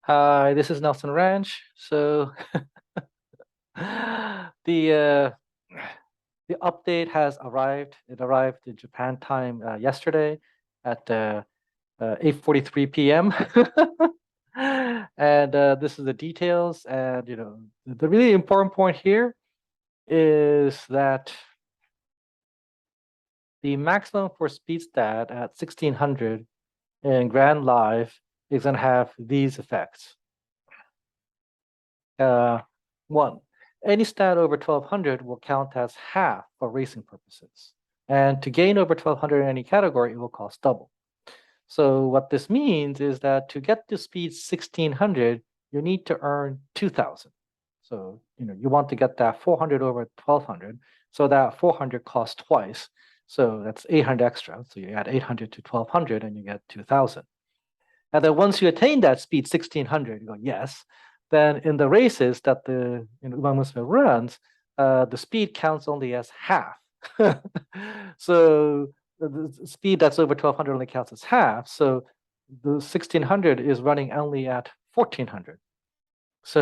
Hi, this is Nelson Ranch. So the uh, the update has arrived. It arrived in Japan time yesterday at 8:43 p.m. And this is the details. And the really important point here is that the maximum for speed stat at 1600 in Grand Live is going to have these effects. Uh, One, any stat over 1200 will count as half for racing purposes. And to gain over 1200 in any category, it will cost double. So what this means is that to get to speed 1600, you need to earn 2000. So, you want to get that 400 over 1200. So that 400 costs twice. So that's 800 extra. So you add 800 to 1200 and you get 2000. And then once you attain that speed 1600, you go, yes. Then in the races that the Umamusume runs, the speed counts only as half. So the speed that's over 1200 only counts as half. So the 1600 is running only at 1400. So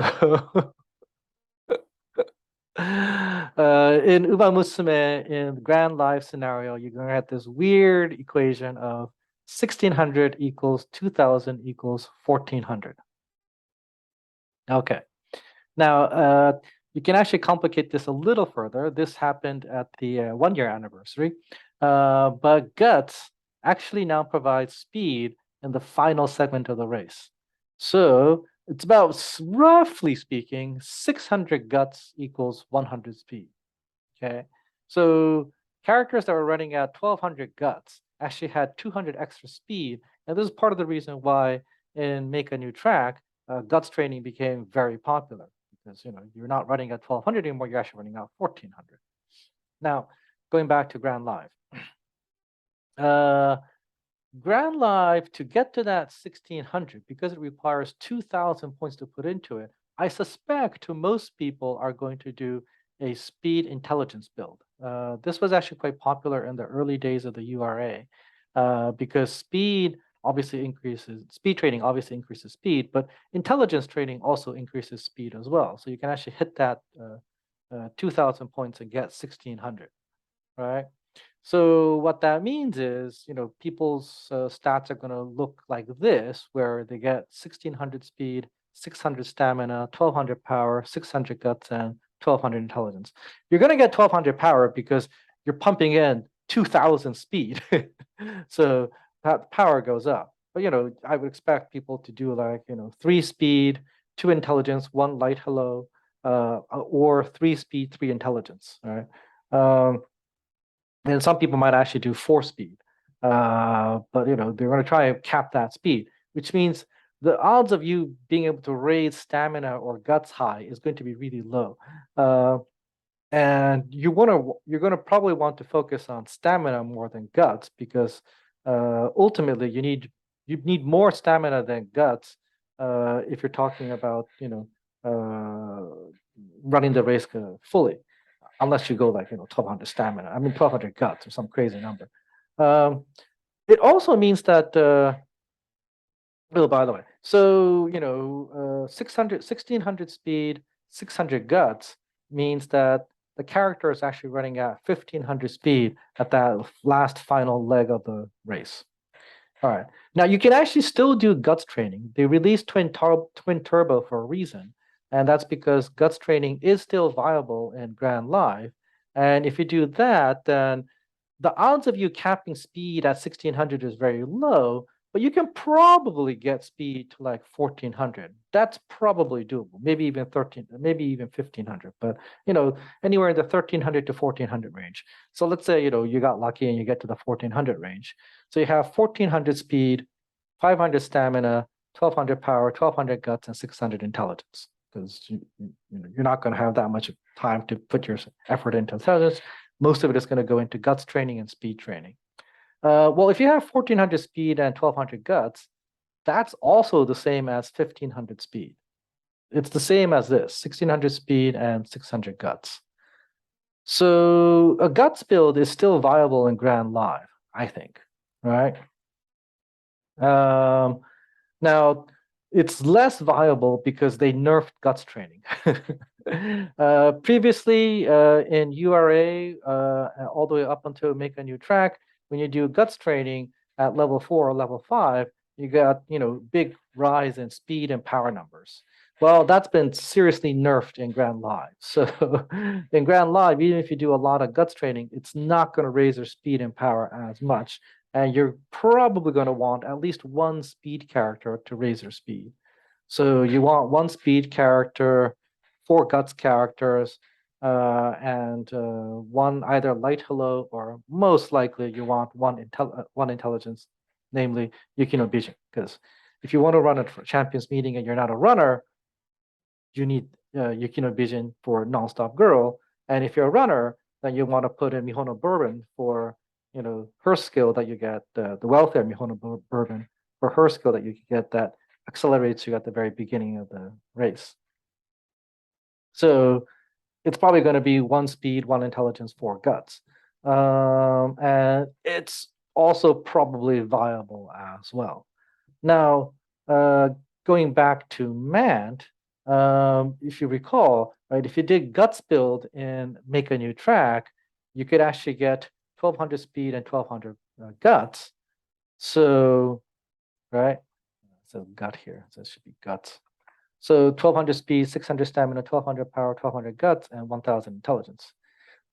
in Umamusume, in the Grand Life scenario, you're going to have this weird equation of 1600 equals 2000 equals 1400. Okay. Now, you can actually complicate this a little further. This happened at the 1 year anniversary, but Guts actually now provides speed in the final segment of the race. So it's about, roughly speaking, 600 Guts equals 100 speed. Okay. So characters that were running at 1200 Guts actually had 200 extra speed. And this is part of the reason why in Make a New Track, Guts training became very popular because you're not running at 1200 anymore, you're actually running at 1400. Now, going back to Grand Live. Grand Live, to get to that 1600, because it requires 2000 points to put into it, I suspect to most people are going to do a speed intelligence build. This was actually quite popular in the early days of the URA because speed training obviously increases speed, but intelligence training also increases speed as well. So you can actually hit that 2000 points and get 1600, right? So what that means is, people's stats are going to look like this, where they get 1600 speed, 600 stamina, 1200 power, 600 guts, and 1200 intelligence. You're going to get 1200 power because you're pumping in 2000 speed. So that power goes up. But, I would expect people to do like, 3 speed, 2 intelligence, 1 light hello, or 3 speed, 3 intelligence, right? And some people might actually do 4 speed, but they're going to try and cap that speed, which means the odds of you being able to raise stamina or guts high is going to be really low. And you're going to probably want to focus on stamina more than guts because ultimately you need more stamina than guts if you're talking about running the race fully, unless you go like 1200 stamina. I mean 1200 guts or some crazy number. It also means that oh, by the way, so 1600 speed, 600 guts means that the character is actually running at 1500 speed at that last final leg of the race. All right. Now you can actually still do guts training. They released twin turbo for a reason, and that's because guts training is still viable in Grand Live. And if you do that, then the odds of you capping speed at 1600 is very low, but you can probably get speed to like 1400. That's probably doable. Maybe even 13, maybe even 1500, but anywhere in the 1300 to 1400 range. So let's say you got lucky and you get to the 1400 range. So you have 1400 speed, 500 stamina, 1200 power, 1200 guts, and 600 intelligence. Because you're not going to have that much time to put your effort into intelligence. Most of it is going to go into guts training and speed training. Well, if you have 1400 speed and 1200 guts, that's also the same as 1500 speed. It's the same as this, 1600 speed and 600 guts. So a guts build is still viable in Grand Live, I think, right? Now, it's less viable because they nerfed guts training. Previously, in URA, all the way up until make a new track, when you do guts training at level 4 or level 5, you got, big rise in speed and power numbers. Well, that's been seriously nerfed in Grand Live. So in Grand Live, even if you do a lot of guts training, it's not going to raise your speed and power as much. And you're probably going to want at least one speed character to raise your speed. So you want one speed character, 4 guts characters, and one either light hello, or most likely you want one intelligence, namely Yukino Bijin. Because if you want to run a champions meeting and you're not a runner, you need Yukino Bijin for nonstop girl. And if you're a runner, then you want to put in Mihono Bourbon for her skill that you get, the welfare Mihono Bourbon for her skill that you get that accelerates you at the very beginning of the race. So it's probably going to be 1 speed, 1 intelligence, 4 guts. And it's also probably viable as well. Now, going back to Mant, if you recall, right, if you did guts build and make a new track, you could actually get 1200 speed and 1200 guts. So, right, so gut here, so it should be guts. So 1200 speed, 600 stamina, 1200 power, 1200 guts, and 1000 intelligence.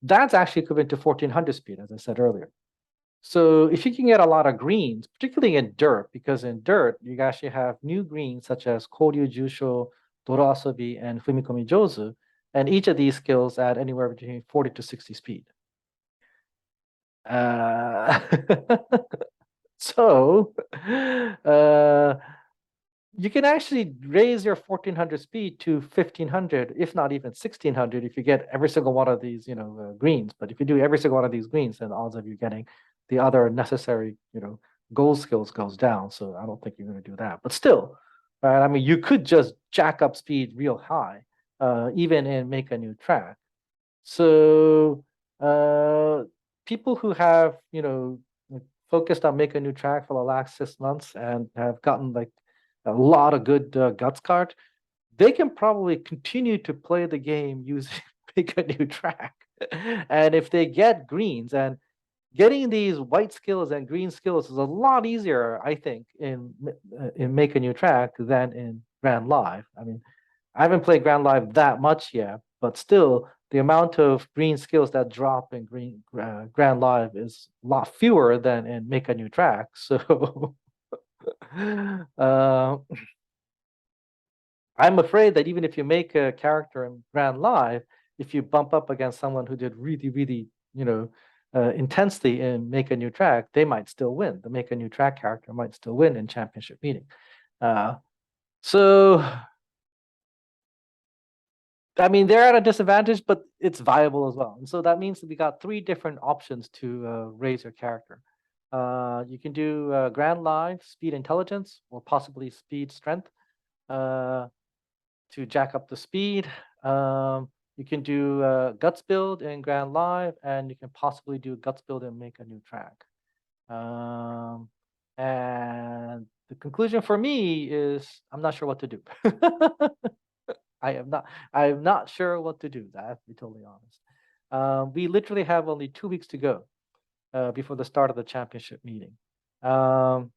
That's actually equivalent to 1400 speed, as I said earlier. So if you can get a lot of greens, particularly in dirt, because in dirt, you actually have new greens such as Koryu Jusho, Doroasobi, and Fumikomi Jozu, and each of these skills add anywhere between 40 to 60 speed. So you can actually raise your 1400 speed to 1500, if not even 1600, if you get every single one of these, greens. But if you do every single one of these greens, then the odds of you getting the other necessary, gold skills goes down. So I don't think you're going to do that. But still, right? I mean, you could just jack up speed real high, even in make a new track. So people who have, focused on make a new track for the last 6 months and have gotten like a lot of good guts card, they can probably continue to play the game using make a new track. And if they get greens, and getting these white skills and green skills is a lot easier, I think, in make a new track than in Grand Live. I mean, I haven't played Grand Live that much yet, but still, the amount of green skills that drop in Grand Live is a lot fewer than in make a new track. So I'm afraid that even if you make a character in Grand Live, if you bump up against someone who did really, really, intensely in make a new track, they might still win. The make a new track character might still win in championship meeting. So, I mean, they're at a disadvantage, but it's viable as well. And so that means that we got 3 different options to raise your character. You can do Grand Live, Speed Intelligence, or possibly Speed Strength. To jack up the speed. You can do guts build in Grand Live, and you can possibly do guts build and make a new track. And the conclusion for me is I'm not sure what to do. I am not sure what to do. I have to be totally honest. We literally have only 2 weeks to go before the start of the championship meeting. The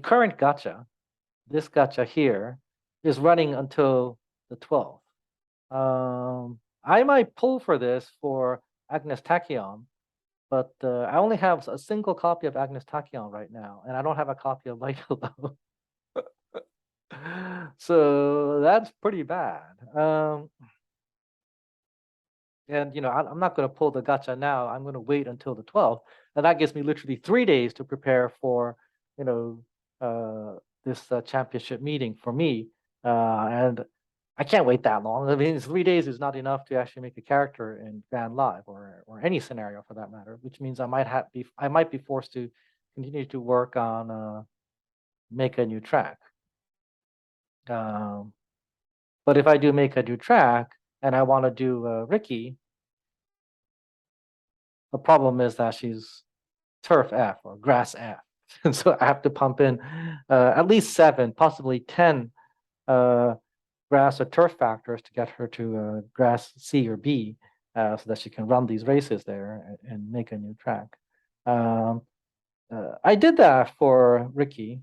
current gacha, this gacha here, is running until the 12th. I might pull for this for Agnes Tachyon, but I only have a single copy of Agnes Tachyon right now, and I don't have a copy of Light Hello. So that's pretty bad. And I'm not going to pull the gacha now. I'm going to wait until the 12th, and that gives me literally 3 days to prepare for this championship meeting for me. And I can't wait that long. I mean, 3 days is not enough to actually make a character in Grand Live or any scenario for that matter. Which means I might be forced to continue to work on make a new track. But if I do make a new track and I want to do Ricky, the problem is that she's turf F or grass F. And so I have to pump in at least 7, possibly 10 grass or turf factors to get her to grass C or B, so that she can run these races there and make a new track. I did that for Ricky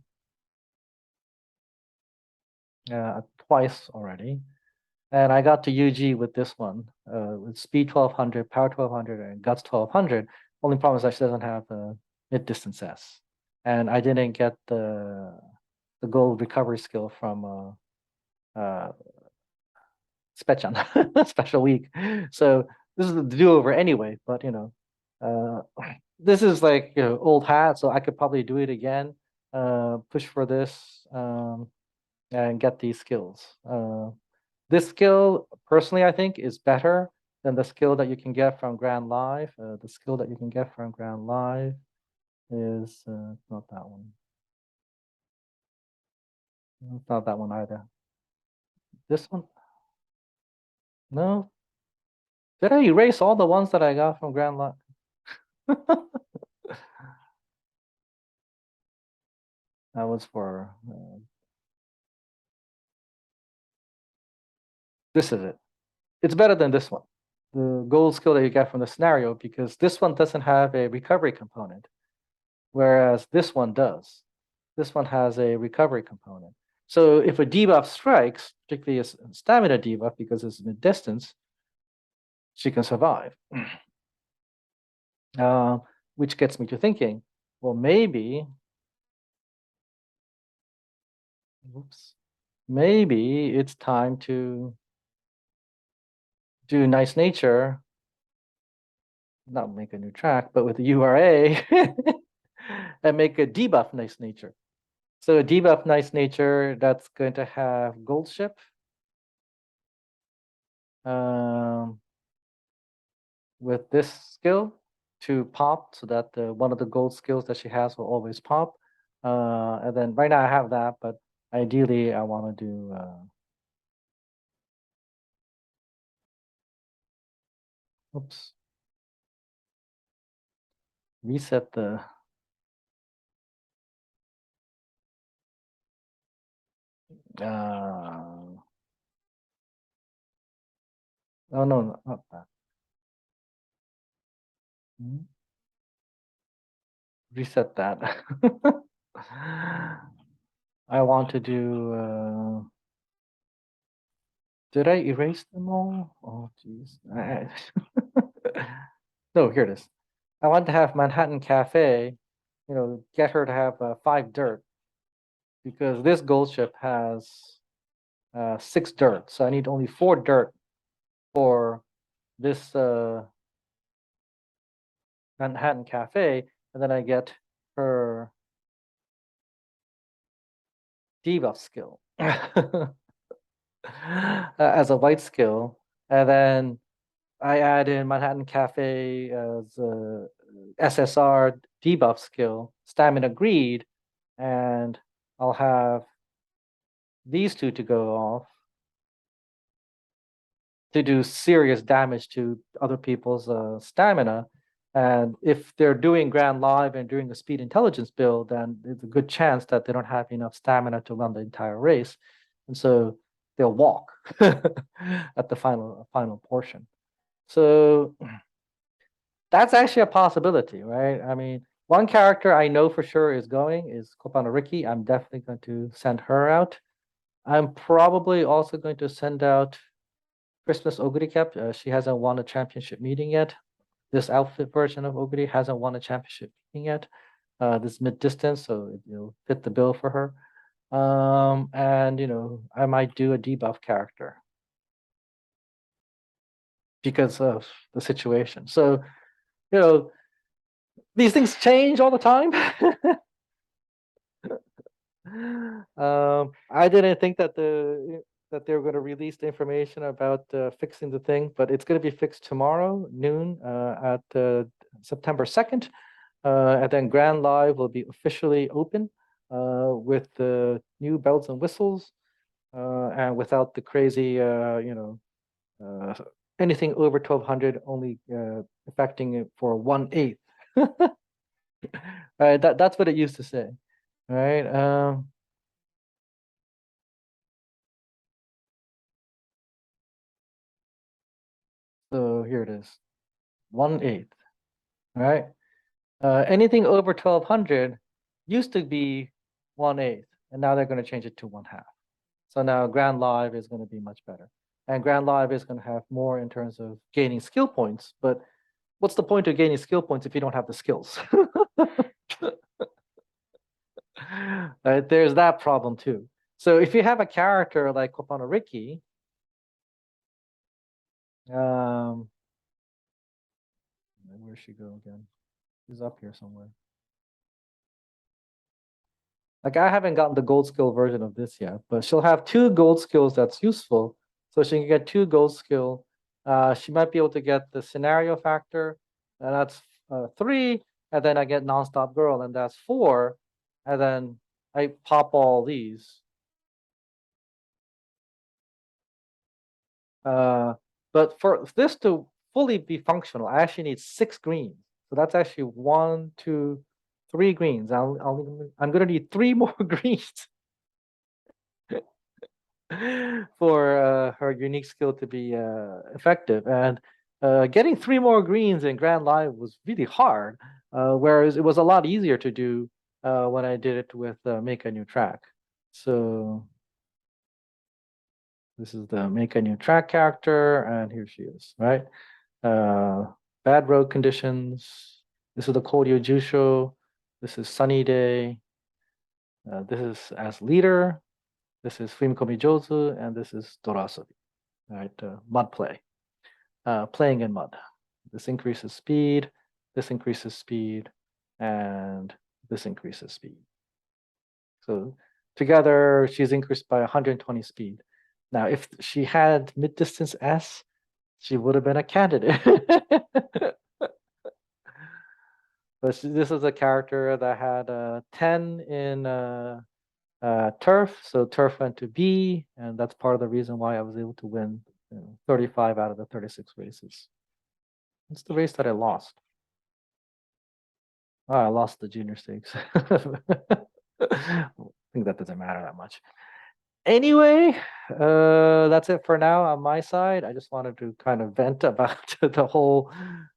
twice already, and I got to UG with this one with speed 1200, power 1200, and guts 1200. Only problem is that she doesn't have the mid distance S, and I didn't get the gold recovery skill from Spechan special week. So this is the do-over anyway, but this is like old hat, so I could probably do it again, push for this, and get these skills. This skill, personally, I think is better than the skill that you can get from Grand Live. The skill that you can get from Grand Live is not that one. It's not that one either. This one? No. Did I erase all the ones that I got from Grand Live? That was for this is it. It's better than this one. The gold skill that you get from the scenario, because this one doesn't have a recovery component, whereas this one does. This one has a recovery component. So if a debuff strikes, particularly a stamina debuff, because it's mid distance, she can survive. Which gets me to thinking, well, maybe, oops, maybe it's time to do nice nature, not make a new track, but with the URA and make a debuff nice nature. So a debuff nice nature that's going to have gold ship. With this skill to pop so that one of the gold skills that she has will always pop. And then right now I have that, but ideally I want to do oops, reset the oh no, not that. Reset that. I want to do did I erase them all? Oh geez. No, here it is. I want to have Manhattan Cafe, get her to have 5 dirt, because this gold ship has 6 dirt. So I need only 4 dirt for this Manhattan Cafe, and then I get her debuff skill as a white skill, and then I add in Manhattan Cafe as a SSR debuff skill, stamina greed, and I'll have these 2 to go off to do serious damage to other people's stamina. And if they're doing Grand Live and doing the speed intelligence build, then there's a good chance that they don't have enough stamina to run the entire race. And so they'll walk at the final portion. So that's actually a possibility, right? I mean, one character I know for sure is going is Kopano Riki. I'm definitely going to send her out. I'm probably also going to send out Christmas Oguri Cap. She hasn't won a championship meeting yet. This outfit version of Oguri hasn't won a championship meeting yet. This mid distance, so it'll fit the bill for her. And I might do a debuff character because of the situation. So, these things change all the time. I didn't think that they were going to release the information about fixing the thing, but it's going to be fixed tomorrow noon at September 2nd, and then Grand Live will be officially open with the new bells and whistles, and without the crazy, anything over 1200 only affecting it for 1/8. Right, that's what it used to say. Right. So here it is. 1/8. Right. Anything over 1200 used to be 1/8, and now they're going to change it to 1/2. So now Grand Live is going to be much better. And Grand Live is going to have more in terms of gaining skill points. But what's the point of gaining skill points if you don't have the skills? There's that problem too. So if you have a character like Kopanoriki, um, where'd she go again? She's up here somewhere. Like I haven't gotten the gold skill version of this yet, but she'll have 2 gold skills that's useful. So she can get 2 gold skill. She might be able to get the scenario factor, and that's 3. And then I get nonstop girl, and that's 4. And then I pop all these. Uh, but for this to fully be functional, I actually need 6 greens. So that's actually 1, 2, 3 greens. I'm gonna need 3 more greens for her unique skill to be effective. And getting 3 more greens in Grand Live was really hard, whereas it was a lot easier to do when I did it with Make a New Track. So this is the Make a New Track character, and here she is, right? Uh, Bad road conditions. This is the Koryo Jusho. This is Sunny Day. This is as leader. This is Fumikomi Jozu, and this is Dorasobi. Right, mud play, playing in mud. This increases speed, this increases speed, and this increases speed. So together, she's increased by 120 speed. Now, if she had mid-distance S, she would have been a candidate. But this is a character that had 10 in turf, so turf went to B, and that's part of the reason why I was able to win 35 out of the 36 races. It's the race that I lost. Oh, I lost the junior stakes. I think that doesn't matter that much. Anyway, that's it for now on my side. I just wanted to kind of vent about the whole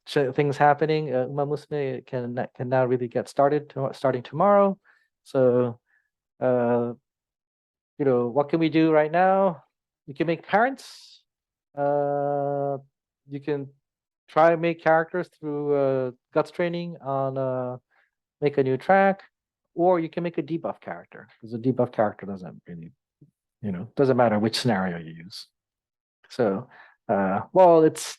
things happening. Uma Musume can now really get started starting tomorrow. So, uh, what can we do right now? You can make parents. You can try and make characters through guts training on make a new track, or you can make a debuff character because a debuff character doesn't really, doesn't matter which scenario you use. So, well, it's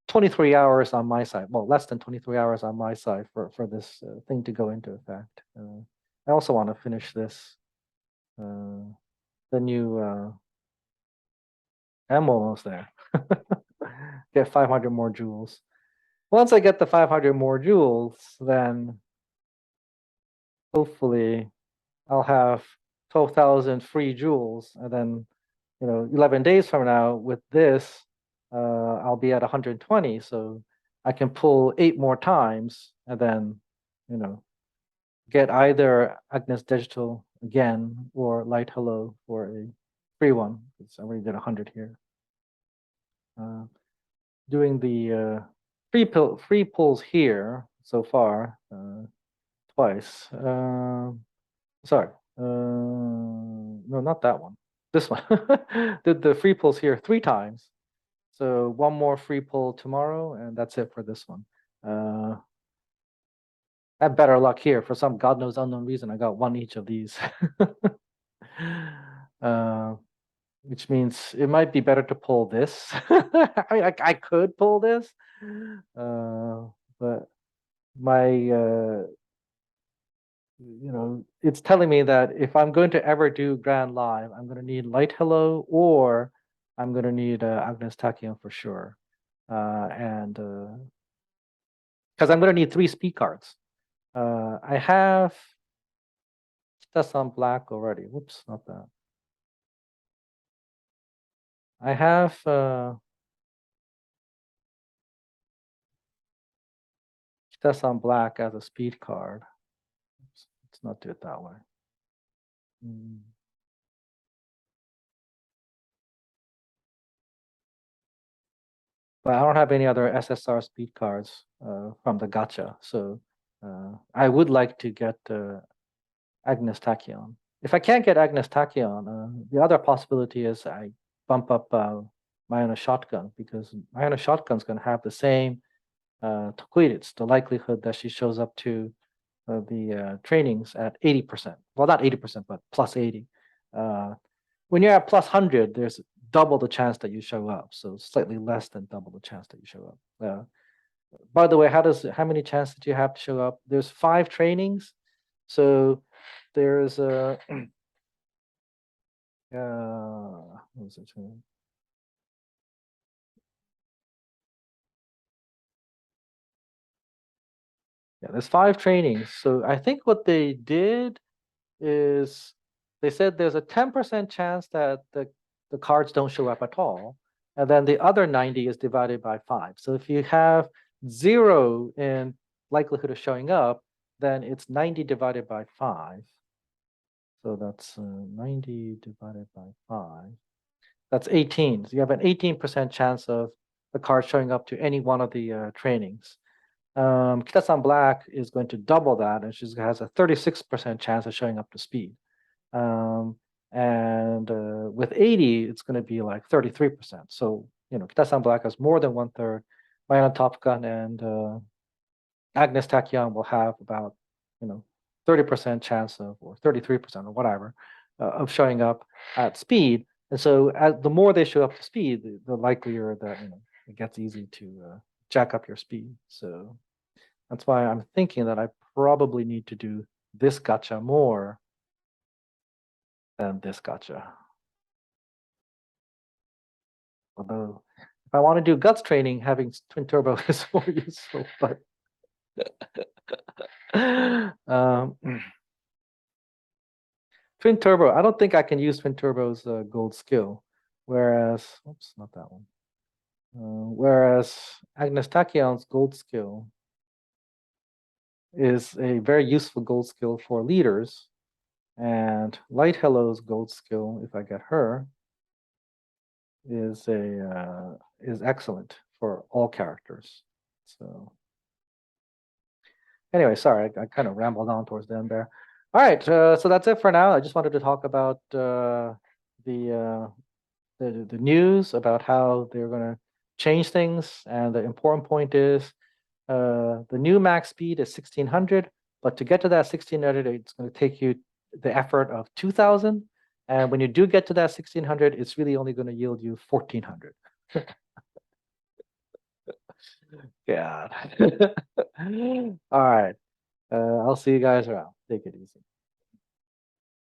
23 hours on my side. Well, less than 23 hours on my side for this thing to go into effect. I also want to finish this, the new. I'm almost there. Get 500 more jewels. Once I get the 500 more jewels, then hopefully I'll have 12,000 free jewels, and then 11 days from now with this, I'll be at 120, so I can pull 8 more times, and then you know get either Agnes Digital again or Light Hello for a free one, because I already did 100 here. Doing the free pulls here so far twice. Sorry. No, not that one. This one. Did the free pulls here 3 times. So one more free pull tomorrow, and that's it for this one. I had better luck here. For some God knows unknown reason, I got one each of these. uh, which means it might be better to pull this. I mean, I could pull this, but my it's telling me that if I'm going to ever do Grand Live, I'm going to need Light Hello or I'm going to need Agnes Tachyon for sure. And because I'm going to need 3 speed cards. I have that's on black already. Whoops, not that. I have That's on black as a speed card. Let's not do it that way. Mm. But I don't have any other SSR speed cards from the gacha, so I would like to get Agnes Tachyon. If I can't get Agnes Tachyon, the other possibility is I bump up Mayana Shotgun, because Mayana Shotgun's going to have the same Tokuidits, the likelihood that she shows up to the trainings at 80%. Well, not 80%, but plus 80. When you're at plus 100, there's double the chance that you show up. So slightly less than double the chance that you show up. By the way, how many chances do you have to show up? There's 5 trainings. So there's what was it? Yeah, there's 5 trainings. So I think what they did is they said there's a 10% chance that the cards don't show up at all. And then the other 90 is divided by 5. So if you have 0 in likelihood of showing up, then it's 90 divided by 5. So that's 90 divided by 5. That's 18. So you have an 18% chance of the card showing up to any one of the trainings. Kitasan Black is going to double that, and she has a 36% chance of showing up to speed. And with 80, it's going to be like 33%. So, Kitasan Black has more than 1/3. Mayana Top Gun and Agnes Tachyon will have about, 30% chance of, or 33% or whatever, of showing up at speed. And so the more they show up to speed, the likelier that, it gets easy to jack up your speed. So that's why I'm thinking that I probably need to do this gacha more than this gacha. Although, if I want to do guts training, having twin turbo is more useful. But twin turbo, I don't think I can use twin turbo's gold skill. Whereas, oops, not that one. Whereas Agnes Tachyon's gold skill is a very useful gold skill for leaders. And Light Hello's gold skill, if I get her, is excellent for all characters. So anyway, sorry, I kind of rambled on towards the end there. All right, so that's it for now. I just wanted to talk about the news about how they're going to change things, and the important point is the new max speed is 1600, but to get to that 1600, it's going to take you the effort of 2000. And when you do get to that 1600, it's really only going to yield you 1400. God. All right. I'll see you guys around. Take it easy.